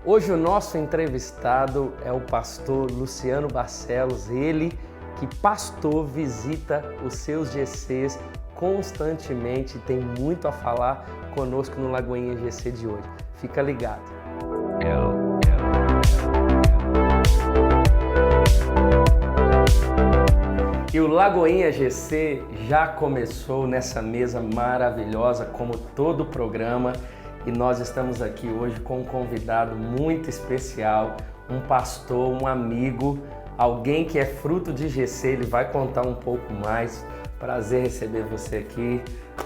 Hoje o nosso entrevistado é o pastor Luciano Barcelos, ele que pastor visita os seus GCs constantemente, tem muito a falar conosco no Lagoinha GC de hoje. Fica ligado. E o Lagoinha GC já começou nessa mesa maravilhosa, como todo o programa, e nós estamos aqui hoje com um convidado muito especial, um pastor, um amigo, alguém que é fruto de GC, ele vai contar um pouco mais. Prazer receber você aqui,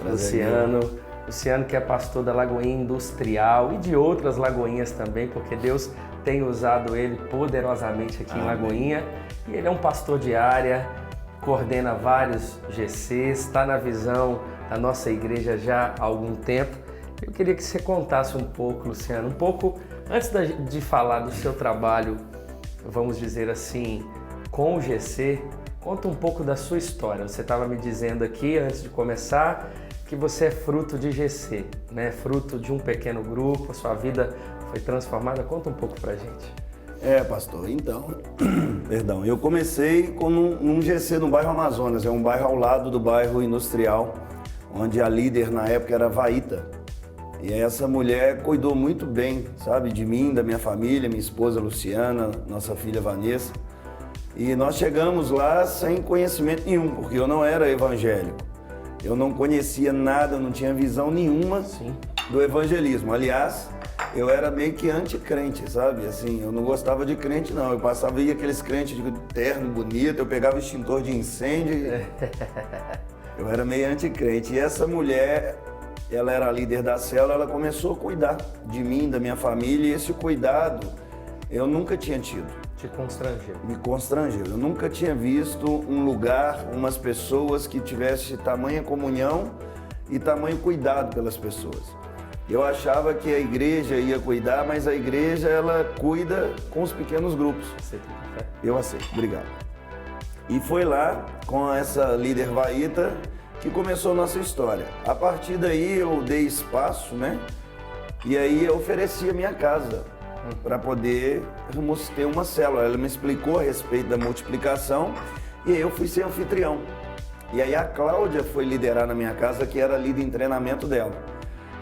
Luciano. Luciano que é pastor da Lagoinha Industrial e de outras lagoinhas também, porque Deus tem usado ele poderosamente aqui em Lagoinha. E ele é um pastor de área, coordena vários GCs, está na visão da nossa igreja já há algum tempo. Eu queria que você contasse um pouco, Luciano, antes de falar do seu trabalho, vamos dizer assim, com o GC, conta um pouco da sua história. Você estava me dizendo aqui, antes de começar, que você é fruto de GC, né? Fruto de um pequeno grupo, a sua vida foi transformada. Conta um pouco pra gente. Pastor, então, eu comecei com um GC no bairro Amazonas, é um bairro ao lado do bairro Industrial, onde a líder na época era Vaíta. E essa mulher cuidou muito bem, sabe, de mim, da minha família, minha esposa Luciana, nossa filha Vanessa. E nós chegamos lá sem conhecimento nenhum, porque eu não era evangélico. Eu não conhecia nada, não tinha visão nenhuma do evangelismo. Aliás, eu era meio que anticrente, sabe? Assim, eu não gostava de crente, não. Eu passava, via aqueles crentes de terno bonito, eu pegava extintor de incêndio. Eu era meio anticrente. E essa mulher, ela era a líder da célula, ela começou a cuidar de mim, da minha família, e esse cuidado eu nunca tinha tido. Te constrangeu? Me constrangeu. Eu nunca tinha visto um lugar, umas pessoas que tivessem tamanha comunhão e tamanho cuidado pelas pessoas. Eu achava que a igreja ia cuidar, mas a igreja, ela cuida com os pequenos grupos. Eu aceito, obrigado. E foi lá, com essa líder Vaíta, que começou a nossa história. A partir daí eu dei espaço, né? E aí eu ofereci a minha casa para podermos ter uma célula. Ela me explicou a respeito da multiplicação e aí eu fui ser anfitrião. E aí a Cláudia foi liderar na minha casa, que era líder em treinamento dela.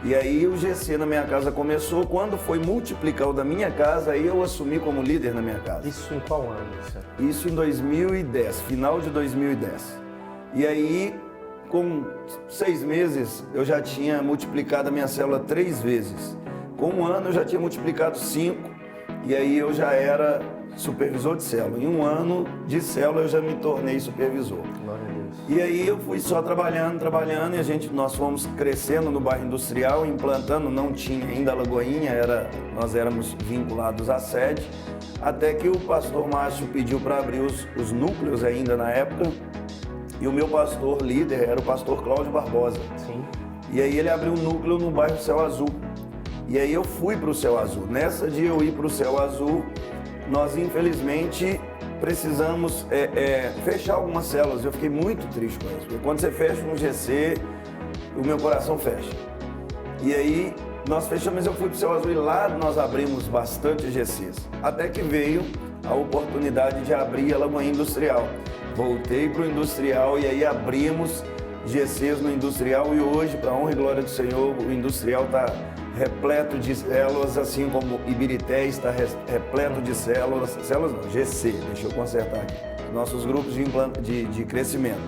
E aí o GC na minha casa começou. Quando foi multiplicar o da minha casa, aí eu assumi como líder na minha casa. Isso em qual ano, Luciano? Isso em 2010, final de 2010. E aí, com 6 meses, eu já tinha multiplicado a minha célula 3 vezes. Com 1 ano, eu já tinha multiplicado 5. E aí eu já era supervisor de célula. Em 1 ano de célula, eu já me tornei supervisor. Glória a Deus. E aí eu fui só trabalhando, e nós fomos crescendo no bairro Industrial, implantando, não tinha ainda a Lagoinha, nós éramos vinculados à sede, até que o pastor Márcio pediu para abrir os núcleos ainda na época, e o meu pastor líder era o pastor Cláudio Barbosa. Sim. E aí ele abriu um núcleo no bairro Céu Azul. E aí eu fui para o Céu Azul. Nessa de eu ir para o Céu Azul, nós infelizmente precisamos fechar algumas células. Eu fiquei muito triste com isso, porque quando você fecha um GC, o meu coração fecha. E aí nós fechamos, mas eu fui para o Céu Azul e lá nós abrimos bastante GCs. Até que veio a oportunidade de abrir a Lagoinha Industrial. Voltei para o Industrial e aí abrimos GCs no Industrial e hoje, para a honra e glória do Senhor, o Industrial está repleto de células, assim como Ibirité está repleto de células não, GC, deixa eu consertar aqui, nossos grupos de crescimento.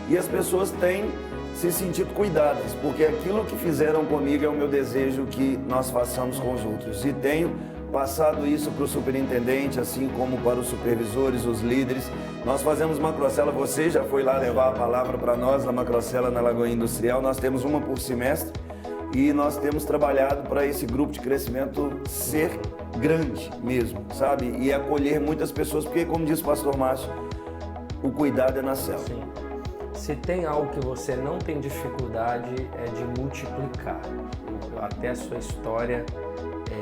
E as pessoas têm se sentido cuidadas, porque aquilo que fizeram comigo é o meu desejo que nós façamos com os outros. E tenho passado isso para o superintendente, assim como para os supervisores, os líderes. Nós fazemos macrocela, você já foi lá levar a palavra para nós na macrocela na Lagoinha Industrial, nós temos uma por semestre e nós temos trabalhado para esse grupo de crescimento ser grande mesmo, sabe? E acolher muitas pessoas, porque como diz o pastor Márcio, o cuidado é na célula. Sim. Se tem algo que você não tem dificuldade é de multiplicar. Até a sua história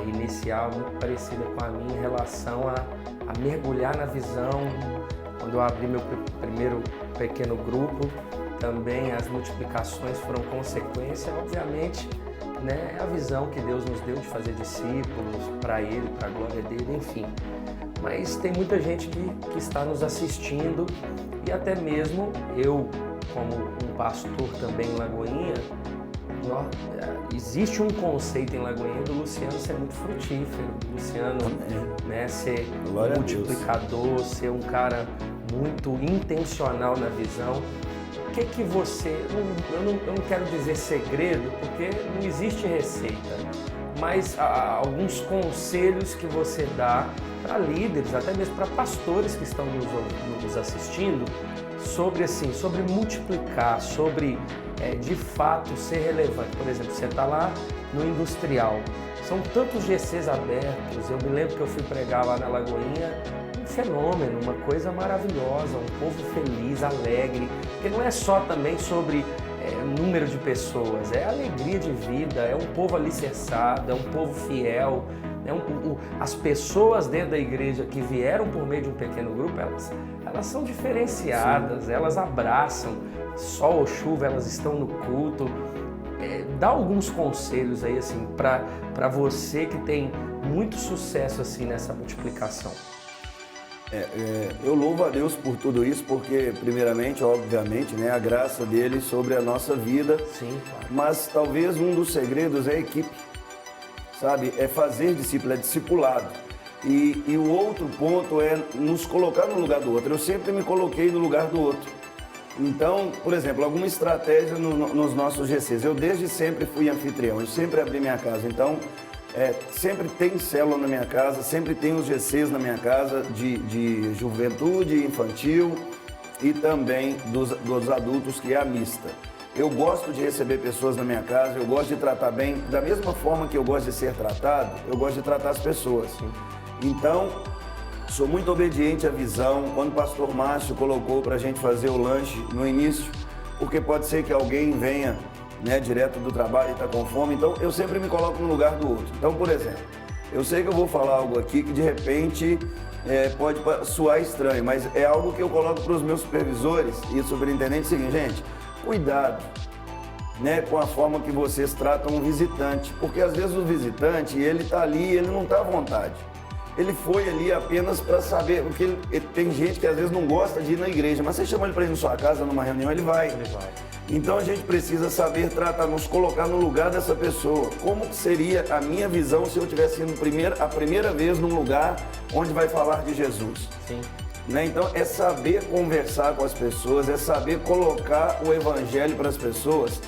inicial muito parecida com a minha em relação a mergulhar na visão. Quando eu abri meu primeiro pequeno grupo, também as multiplicações foram consequência, obviamente, né, é a visão que Deus nos deu de fazer discípulos para Ele, para a glória dele, enfim. Mas tem muita gente que está nos assistindo e até mesmo eu, como um pastor também em Lagoinha, existe um conceito em Lagoinha do Luciano ser muito frutífero, do Luciano, né, ser um multiplicador, ser um cara muito intencional na visão. O que você, eu não quero dizer segredo, porque não existe receita, mas alguns conselhos que você dá para líderes, até mesmo para pastores que estão nos assistindo, sobre multiplicar, sobre de fato ser relevante. Por exemplo, você está lá no industrial, são tantos GCs abertos, eu me lembro que eu fui pregar lá na Lagoinha, um fenômeno, uma coisa maravilhosa, um povo feliz, alegre, porque não é só também sobre número de pessoas, é alegria de vida, é um povo alicerçado, é um povo fiel, as pessoas dentro da igreja que vieram por meio de um pequeno grupo, elas são diferenciadas, sim, elas abraçam, sol ou chuva, elas estão no culto. Dá alguns conselhos aí assim para você que tem muito sucesso assim nessa multiplicação. Eu louvo a Deus por tudo isso, porque primeiramente, obviamente, né, a graça dele sobre a nossa vida. Sim, claro. Mas talvez um dos segredos é a equipe, sabe? É fazer discípulo, é discipulado. E o outro ponto é nos colocar no lugar do outro. Eu sempre me coloquei no lugar do outro. Então, por exemplo, alguma estratégia nos nossos GCs. Eu desde sempre fui anfitrião, eu sempre abri minha casa. Então, sempre tem célula na minha casa, sempre tem os GCs na minha casa de juventude, infantil e também dos adultos, que é a mista. Eu gosto de receber pessoas na minha casa, eu gosto de tratar bem. Da mesma forma que eu gosto de ser tratado, eu gosto de tratar as pessoas. Então, sou muito obediente à visão. Quando o pastor Márcio colocou para a gente fazer o lanche no início, porque pode ser que alguém venha, né, direto do trabalho e está com fome, então eu sempre me coloco no lugar do outro. Então, por exemplo, eu sei que eu vou falar algo aqui que de repente pode soar estranho, mas é algo que eu coloco para os meus supervisores e superintendentes: seguinte, gente, cuidado, né, com a forma que vocês tratam um visitante, porque às vezes o visitante, ele está ali, ele não está à vontade. Ele foi ali apenas para saber, porque tem gente que às vezes não gosta de ir na igreja, mas você chama ele para ir na sua casa, numa reunião, ele vai. Então a gente precisa saber tratar, nos colocar no lugar dessa pessoa. Como que seria a minha visão se eu tivesse indo a primeira vez num lugar onde vai falar de Jesus? Sim. Né? Então é saber conversar com as pessoas, é saber colocar o evangelho para as pessoas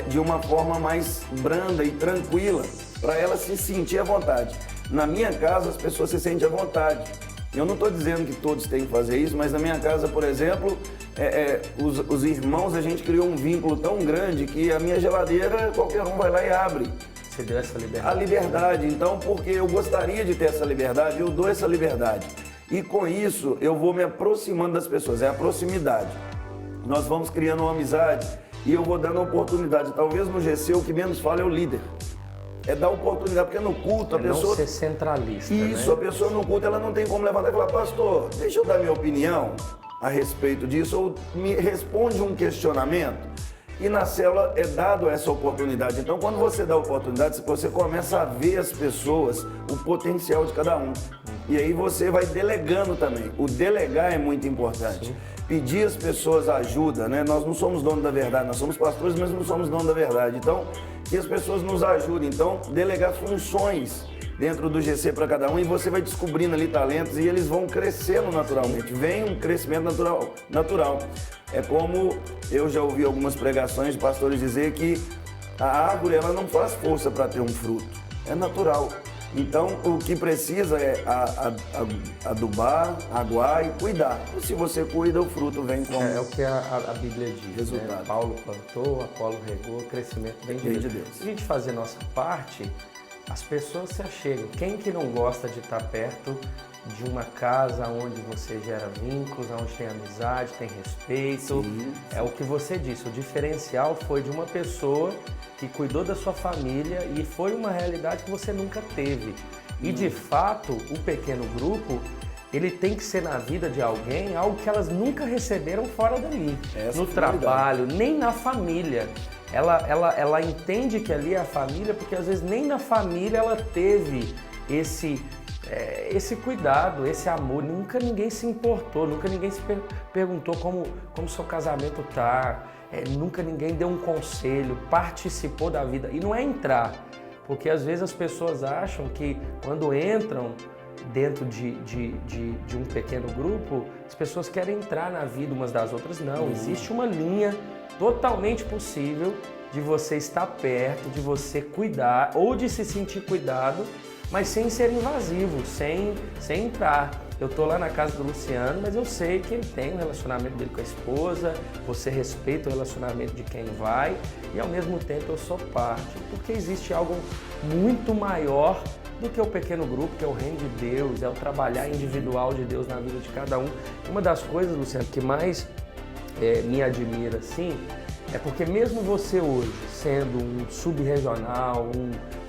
de uma forma mais branda e tranquila, para elas se sentir à vontade. Na minha casa, as pessoas se sentem à vontade. Eu não estou dizendo que todos têm que fazer isso, mas na minha casa, por exemplo, os irmãos, a gente criou um vínculo tão grande que a minha geladeira, qualquer um vai lá e abre. Você deu essa liberdade? A liberdade. Então, porque eu gostaria de ter essa liberdade, eu dou essa liberdade. E com isso, eu vou me aproximando das pessoas, é a proximidade. Nós vamos criando uma amizade e eu vou dando oportunidade. Talvez no GC o que menos fala é o líder. É dar oportunidade, porque no culto a pessoa... Não ser centralista, Isso, né? A pessoa no culto, ela não tem como levantar e falar: pastor, deixa eu dar minha opinião a respeito disso, ou me responde um questionamento. E na célula é dado essa oportunidade. Então, quando você dá a oportunidade, você começa a ver as pessoas, o potencial de cada um. E aí você vai delegando também. O delegar é muito importante. Sim. Pedir às pessoas ajuda, né? Nós não somos donos da verdade, nós somos pastores, mas não somos donos da verdade. Então, que as pessoas nos ajudem. Então, delegar funções dentro do GC para cada um, e você vai descobrindo ali talentos e eles vão crescendo naturalmente. Vem um crescimento natural. É como eu já ouvi algumas pregações de pastores dizer que a árvore, ela não faz força para ter um fruto, é natural. Então, o que precisa é adubar, aguar e cuidar. E se você cuida, o fruto vem com... É o que a Bíblia diz, resultado. Né? Paulo plantou, Apolo regou, o crescimento vem de Deus. Se a gente fazer nossa parte, as pessoas se achegam. Quem que não gosta de estar perto de uma casa onde você gera vínculos, onde tem amizade, tem respeito? Sim. É o que você disse, o diferencial foi de uma pessoa que cuidou da sua família e foi uma realidade que você nunca teve. E de fato, o pequeno grupo, ele tem que ser na vida de alguém algo que elas nunca receberam fora dali. No trabalho, nem na família. ela entende que ali é a família, porque às vezes nem na família ela teve esse cuidado, esse amor. Nunca ninguém se importou, nunca ninguém se perguntou como seu casamento tá, nunca ninguém deu um conselho, participou da vida. E não é entrar, porque às vezes as pessoas acham que quando entram dentro de um pequeno grupo, as pessoas querem entrar na vida umas das outras. Não, existe uma linha totalmente possível de você estar perto, de você cuidar ou de se sentir cuidado, mas sem ser invasivo, sem entrar. Eu tô lá na casa do Luciano, mas eu sei que ele tem um relacionamento dele com a esposa, você respeita o relacionamento de quem vai e ao mesmo tempo eu sou parte, porque existe algo muito maior do que o pequeno grupo, que é o reino de Deus, é o trabalhar individual de Deus na vida de cada um. Uma das coisas, Luciano, que mais me admira, assim, é porque mesmo você hoje, sendo um sub-regional,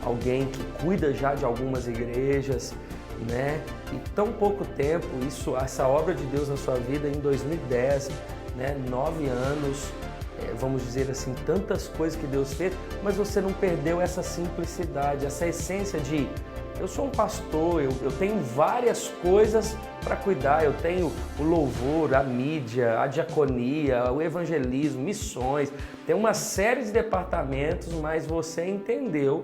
alguém que cuida já de algumas igrejas, né, e tão pouco tempo, essa obra de Deus na sua vida em 2010, né, 9 anos, vamos dizer assim, tantas coisas que Deus fez, mas você não perdeu essa simplicidade, essa essência de eu sou um pastor, eu tenho várias coisas para cuidar, eu tenho o louvor, a mídia, a diaconia, o evangelismo, missões, tem uma série de departamentos, mas você entendeu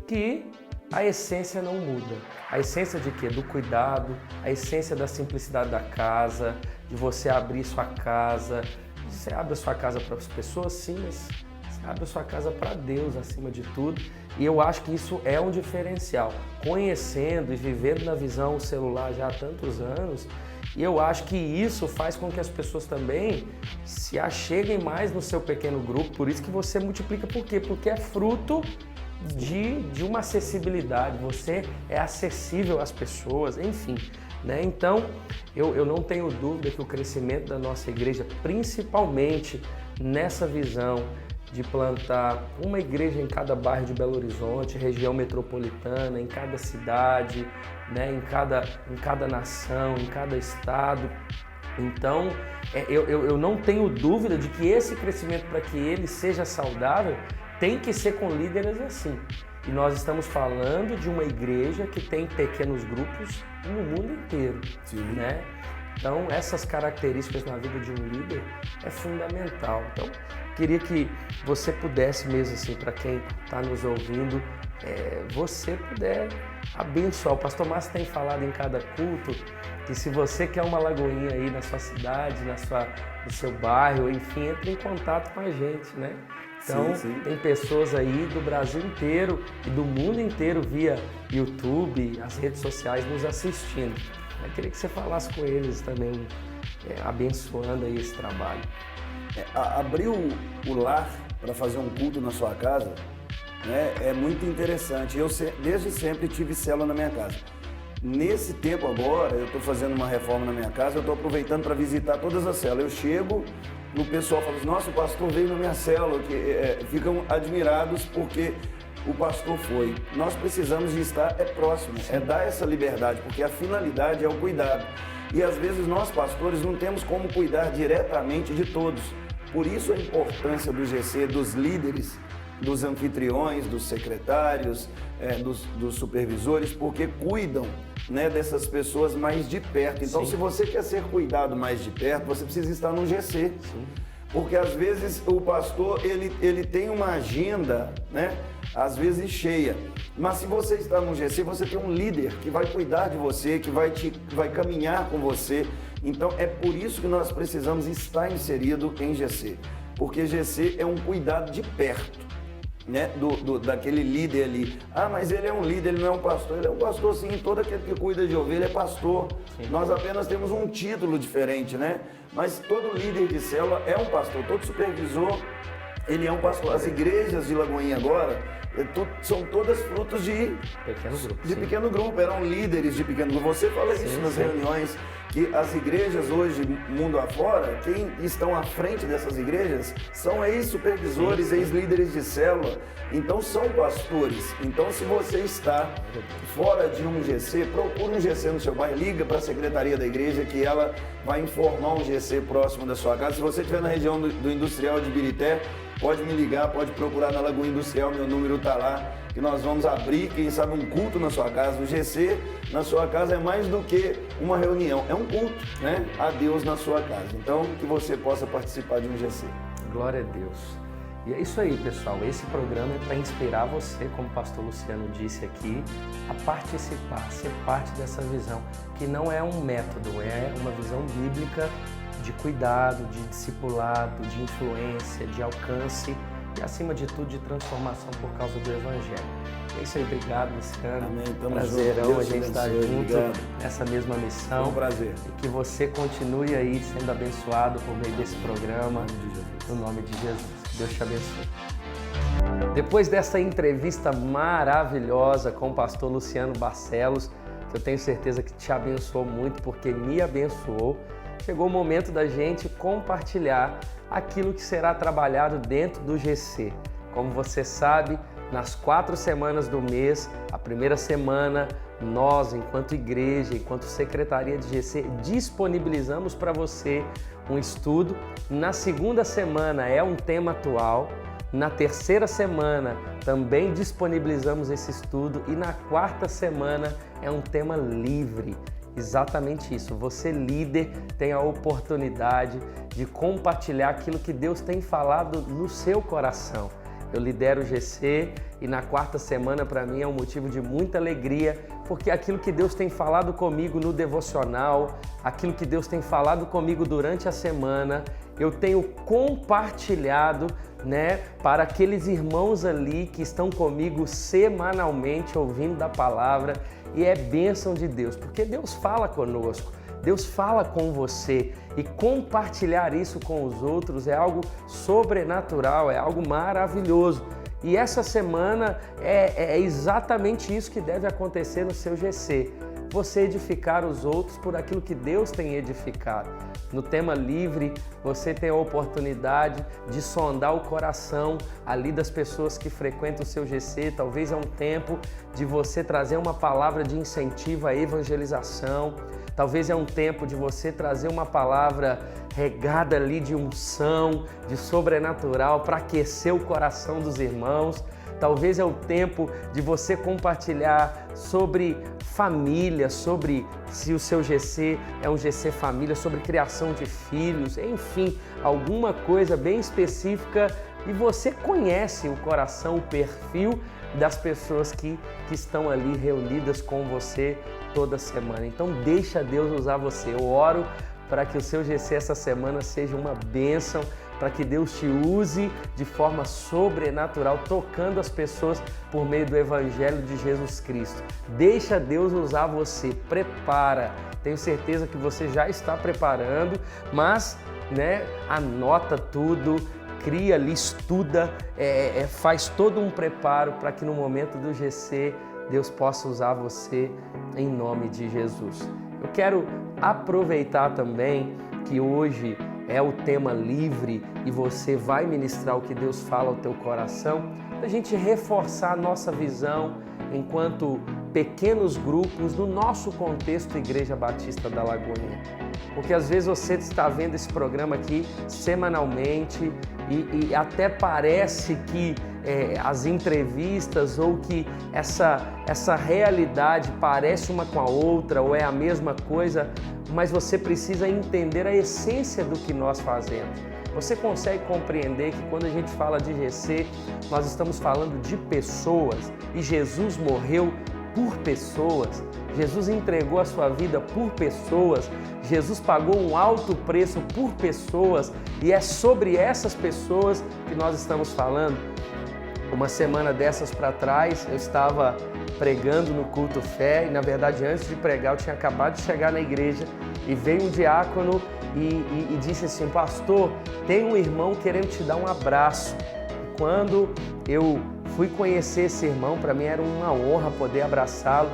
que a essência não muda. A essência de quê? Do cuidado, a essência da simplicidade da casa, de você abrir sua casa. Você abre a sua casa para as pessoas, sim, mas você abre a sua casa para Deus acima de tudo. E eu acho que isso é um diferencial. Conhecendo e vivendo na visão celular já há tantos anos, e eu acho que isso faz com que as pessoas também se acheguem mais no seu pequeno grupo. Por isso que você multiplica. Por quê? Porque é fruto de uma acessibilidade. Você é acessível às pessoas, enfim. Né? Então, eu não tenho dúvida que o crescimento da nossa igreja, principalmente nessa visão de plantar uma igreja em cada bairro de Belo Horizonte, região metropolitana, em cada cidade, né? em cada nação, em cada estado. Então, eu não tenho dúvida de que esse crescimento, para que ele seja saudável, tem que ser com líderes assim. E nós estamos falando de uma igreja que tem pequenos grupos no mundo inteiro, né? Então, essas características na vida de um líder é fundamental. Então, queria que você pudesse mesmo, assim, para quem está nos ouvindo, você puder abençoar. O pastor Márcio tem falado em cada culto que se você quer uma lagoinha aí na sua cidade, no seu bairro, enfim, entre em contato com a gente, né? Então, tem pessoas aí do Brasil inteiro e do mundo inteiro via YouTube, as redes sociais nos assistindo. Eu queria que você falasse com eles também, abençoando aí esse trabalho. Abrir o lar para fazer um culto na sua casa, né, é muito interessante. Eu desde sempre tive célula na minha casa. Nesse tempo agora, eu estou fazendo uma reforma na minha casa, eu estou aproveitando para visitar todas as células. Eu chego, o pessoal fala assim, nossa, o pastor veio na minha célula, ficam admirados porque o pastor foi. Nós precisamos de estar próximo, dar essa liberdade, porque a finalidade é o cuidado. E às vezes nós, pastores, não temos como cuidar diretamente de todos. Por isso a importância do GC, dos líderes, dos anfitriões, dos secretários, dos supervisores, porque cuidam, né, dessas pessoas mais de perto. Então, se você quer ser cuidado mais de perto, você precisa estar no GC. Sim. Porque às vezes o pastor, ele tem uma agenda, né, às vezes cheia. Mas se você está no GC, você tem um líder que vai cuidar de você, que vai caminhar com você. Então, é por isso que nós precisamos estar inserido em GC. Porque GC é um cuidado de perto, né, daquele líder ali. Ah, mas ele é um líder, ele não é um pastor. Ele é um pastor, sim. Todo aquele que cuida de ovelha é pastor. Sim. Nós apenas temos um título diferente, né? Mas todo líder de célula é um pastor. Todo supervisor, ele é um pastor. As igrejas de Lagoinha agora são todas frutos de pequeno grupo. Eram líderes de pequeno grupo. Você fala isso nas reuniões, que as igrejas hoje, mundo afora, quem estão à frente dessas igrejas são ex-supervisores, ex-líderes de célula, então são pastores. Então, se você está fora de um GC, procura um GC no seu bairro, liga para a secretaria da igreja que ela vai informar um GC próximo da sua casa. Se você estiver na região do Industrial de Ibirité, pode me ligar, pode procurar na Lagoa Industrial, meu número está lá, que nós vamos abrir, quem sabe, um culto na sua casa. O GC na sua casa é mais do que uma reunião, é um culto, né? A Deus na sua casa. Então, que você possa participar de um GC. Glória a Deus. E é isso aí, pessoal. Esse programa é para inspirar você, como o pastor Luciano disse aqui, a participar, ser parte dessa visão, que não é um método, é uma visão bíblica de cuidado, de discipulado, de influência, de alcance e, acima de tudo, de transformação por causa do Evangelho. É isso aí, obrigado, Luciano. Amém. Tamo Prazerão junto. a gente estar junto Obrigado. nessa mesma missão. É um prazer. E que você continue aí sendo abençoado por meio desse programa, no nome de Jesus. Deus te abençoe. Depois dessa entrevista maravilhosa com o pastor Luciano Barcelos, que eu tenho certeza que te abençoou muito, porque me abençoou, chegou o momento da gente compartilhar aquilo que será trabalhado dentro do GC. Como você sabe, nas 4 semanas do mês, a primeira semana, nós, enquanto igreja, enquanto secretaria de GC, disponibilizamos para você um estudo. Na segunda semana é um tema atual. Na terceira semana também disponibilizamos esse estudo. E na quarta semana é um tema livre. Exatamente isso. Você, líder, tem a oportunidade de compartilhar aquilo que Deus tem falado no seu coração. Eu lidero o GC e na quarta semana para mim é um motivo de muita alegria, porque aquilo que Deus tem falado comigo no devocional, aquilo que Deus tem falado comigo durante a semana, eu tenho compartilhado, para aqueles irmãos ali que estão comigo semanalmente ouvindo da palavra, e é bênção de Deus, porque Deus fala conosco. Deus fala com você, e compartilhar isso com os outros é algo sobrenatural, é algo maravilhoso. E essa semana é exatamente isso que deve acontecer no seu GC. Você edificar os outros por aquilo que Deus tem edificado. No tema livre, você tem a oportunidade de sondar o coração ali das pessoas que frequentam o seu GC. Talvez é um tempo de você trazer uma palavra de incentivo à evangelização. Talvez é um tempo de você trazer uma palavra regada ali de unção, de sobrenatural, para aquecer o coração dos irmãos. Talvez é o tempo de você compartilhar sobre família, sobre se o seu GC é um GC família, sobre criação de filhos, enfim, alguma coisa bem específica, e você conhece o coração, o perfil das pessoas que estão ali reunidas com você toda semana. Então deixa Deus usar você. Eu oro para que o seu GC essa semana seja uma bênção, para que Deus te use de forma sobrenatural, tocando as pessoas por meio do Evangelho de Jesus Cristo. Deixa Deus usar você, prepara. Tenho certeza que você já está preparando, mas anota tudo, cria ali, estuda, faz todo um preparo para que no momento do GC Deus possa usar você em nome de Jesus. Eu quero aproveitar também que hoje é o tema livre e você vai ministrar o que Deus fala ao teu coração, a gente reforçar a nossa visão enquanto pequenos grupos no nosso contexto Igreja Batista da Lagoinha. Porque às vezes você está vendo esse programa aqui semanalmente e até parece que as entrevistas ou que essa realidade parece uma com a outra ou é a mesma coisa, mas você precisa entender a essência do que nós fazemos. Você consegue compreender que quando a gente fala de GC, nós estamos falando de pessoas e Jesus morreu por pessoas, Jesus entregou a sua vida por pessoas, Jesus pagou um alto preço por pessoas e é sobre essas pessoas que nós estamos falando. Uma semana dessas para trás, eu estava pregando no culto fé e, na verdade, antes de pregar, eu tinha acabado de chegar na igreja e veio um diácono e disse assim: pastor, tem um irmão querendo te dar um abraço. E quando eu fui conhecer esse irmão, para mim era uma honra poder abraçá-lo.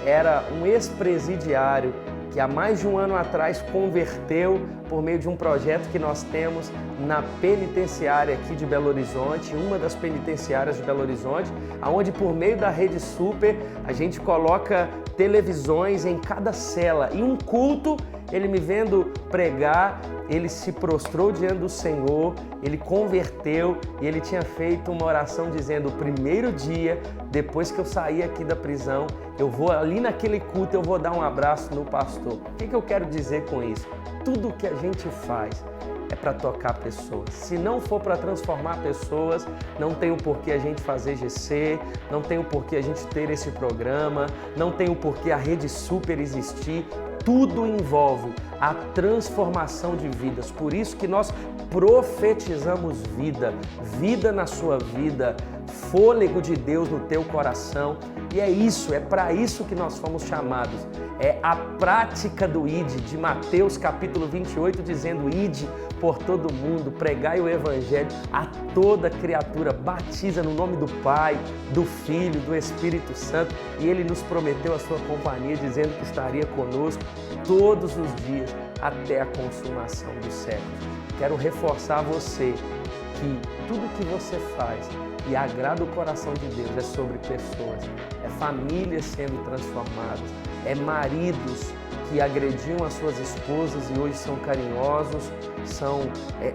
Era um ex-presidiário que há mais de um ano atrás converteu por meio de um projeto que nós temos na penitenciária aqui de Belo Horizonte, uma das penitenciárias de Belo Horizonte, onde por meio da Rede Super a gente coloca televisões em cada cela. E um culto, ele me vendo pregar, ele se prostrou diante do Senhor, ele converteu e ele tinha feito uma oração dizendo: o primeiro dia, depois que eu sair aqui da prisão, eu vou ali naquele culto, eu vou dar um abraço no pastor. O que eu quero dizer com isso? Tudo que a gente faz é para tocar pessoas. Se não for para transformar pessoas, não tem o porquê a gente fazer GC, não tem o porquê a gente ter esse programa, não tem o porquê a Rede Super existir. Tudo envolve a transformação de vidas. Por isso que nós profetizamos vida, vida na sua vida, fôlego de Deus no teu coração. E é isso, é para isso que nós fomos chamados. É a prática do ide, de Mateus capítulo 28, dizendo: ide por todo mundo, pregai o evangelho a toda criatura, batiza no nome do Pai, do Filho, do Espírito Santo. E Ele nos prometeu a sua companhia, dizendo que estaria conosco todos os dias até a consumação dos séculos. Quero reforçar a você que tudo que você faz e agrada o coração de Deus é sobre pessoas, é famílias sendo transformadas, é maridos que agrediam as suas esposas e hoje são carinhosos, são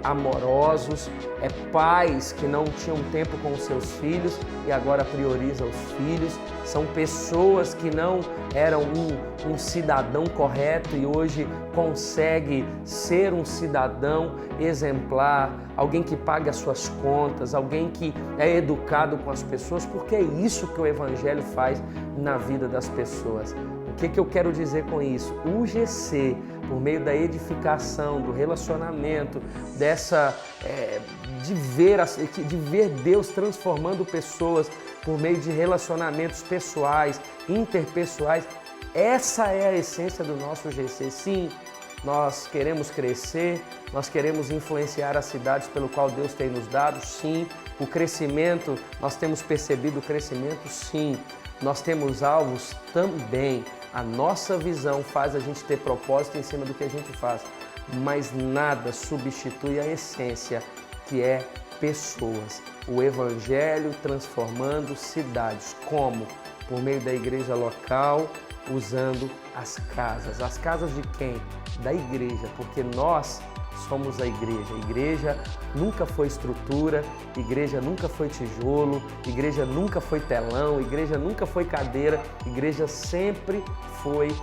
amorosos, é pais que não tinham tempo com os seus filhos e agora priorizam os filhos, são pessoas que não eram um cidadão correto e hoje consegue ser um cidadão exemplar, alguém que paga as suas contas, alguém que é educado com as pessoas, porque é isso que o Evangelho faz na vida das pessoas. O que eu quero dizer com isso? O GC, por meio da edificação, do relacionamento, de ver Deus transformando pessoas por meio de relacionamentos pessoais, interpessoais, essa é a essência do nosso GC. Sim, nós queremos crescer, nós queremos influenciar as cidades pelo qual Deus tem nos dado, sim. O crescimento, nós temos percebido o crescimento, sim. Nós temos alvos também. A nossa visão faz a gente ter propósito em cima do que a gente faz, mas nada substitui a essência, que é pessoas. O Evangelho transformando cidades. Como? Por meio da igreja local, usando as casas. As casas de quem? Da igreja, porque nós somos a igreja. A igreja nunca foi estrutura, igreja nunca foi tijolo, igreja nunca foi telão, igreja nunca foi cadeira, igreja sempre foi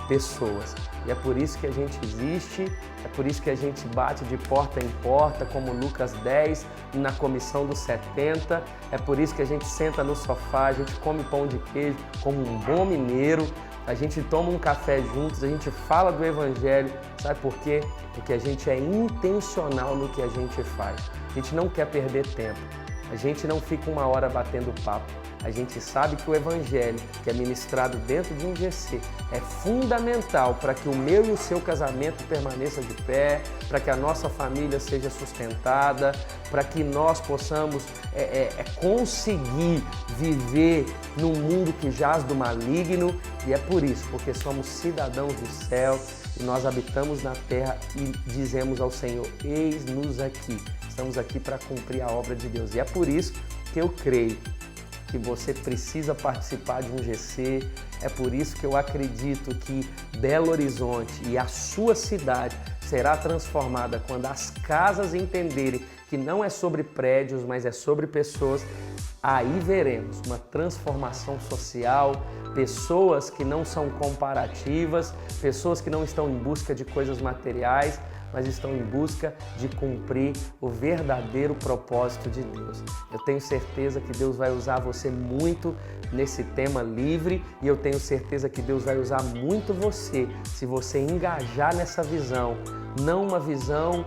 pessoas. E é por isso que a gente existe, é por isso que a gente bate de porta em porta, como Lucas 10, na comissão dos 70, é por isso que a gente senta no sofá, a gente come pão de queijo como um bom mineiro, a gente toma um café juntos, a gente fala do Evangelho. Sabe por quê? Porque a gente é intencional no que a gente faz. A gente não quer perder tempo. A gente não fica uma hora batendo papo. A gente sabe que o Evangelho, que é ministrado dentro de um GC, é fundamental para que o meu e o seu casamento permaneça de pé, para que a nossa família seja sustentada, para que nós possamos conseguir viver num mundo que jaz do maligno. E é por isso, porque somos cidadãos do céu e nós habitamos na terra e dizemos ao Senhor: eis-nos aqui. Estamos aqui para cumprir a obra de Deus. E é por isso que eu creio que você precisa participar de um GC, é por isso que eu acredito que Belo Horizonte e a sua cidade será transformada quando as casas entenderem que não é sobre prédios, mas é sobre pessoas. Aí veremos uma transformação social, pessoas que não são comparativas, pessoas que não estão em busca de coisas materiais, mas estão em busca de cumprir o verdadeiro propósito de Deus. Eu tenho certeza que Deus vai usar você muito nesse tema livre e eu tenho certeza que Deus vai usar muito você se você engajar nessa visão. Não uma visão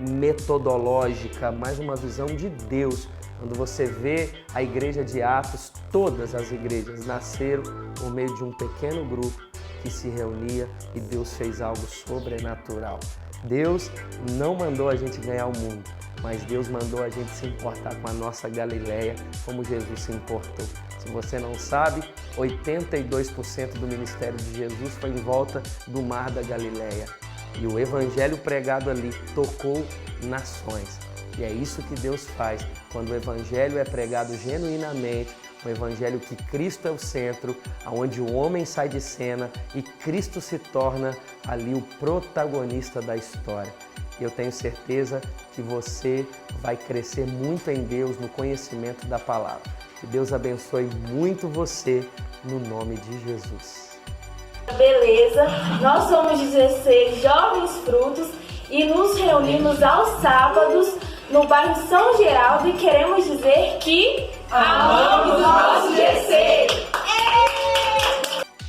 metodológica, mas uma visão de Deus. Quando você vê a igreja de Atos, todas as igrejas nasceram por meio de um pequeno grupo que se reunia e Deus fez algo sobrenatural. Deus não mandou a gente ganhar o mundo, mas Deus mandou a gente se importar com a nossa Galileia, como Jesus se importou. Se você não sabe, 82% do ministério de Jesus foi em volta do mar da Galileia. E o evangelho pregado ali tocou nações. E é isso que Deus faz quando o evangelho é pregado genuinamente, um evangelho que Cristo é o centro, onde o homem sai de cena e Cristo se torna ali o protagonista da história. Eu tenho certeza que você vai crescer muito em Deus, no conhecimento da palavra. Que Deus abençoe muito você, no nome de Jesus. Beleza, nós somos 16 jovens frutos e nos reunimos aos sábados no bairro São Geraldo e queremos dizer que amamos o nosso GC!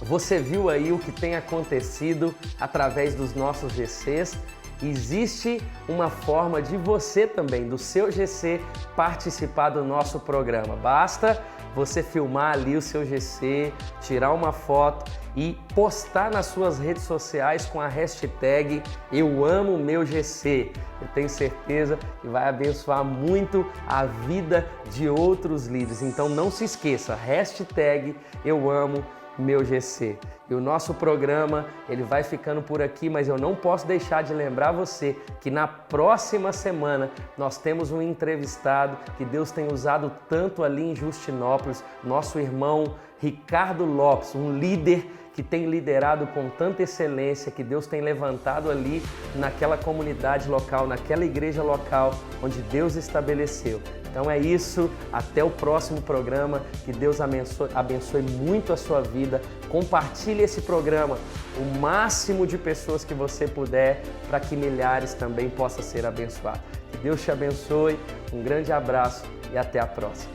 Você viu aí o que tem acontecido através dos nossos GCs? Existe uma forma de você também, do seu GC, participar do nosso programa. Basta você filmar ali o seu GC, tirar uma foto e postar nas suas redes sociais com a hashtag #EuAmoMeuGC. Eu tenho certeza que vai abençoar muito a vida de outros líderes. Então não se esqueça, hashtag #EuAmoMeuGC. E o nosso programa, ele vai ficando por aqui, mas eu não posso deixar de lembrar você que na próxima semana nós temos um entrevistado que Deus tem usado tanto ali em Justinópolis, nosso irmão Ricardo Lopes, um líder que tem liderado com tanta excelência, que Deus tem levantado ali naquela comunidade local, naquela igreja local onde Deus estabeleceu. Então é isso, até o próximo programa, que Deus abençoe muito a sua vida. Compartilhe esse programa, o máximo de pessoas que você puder, para que milhares também possam ser abençoados. Que Deus te abençoe, um grande abraço e até a próxima.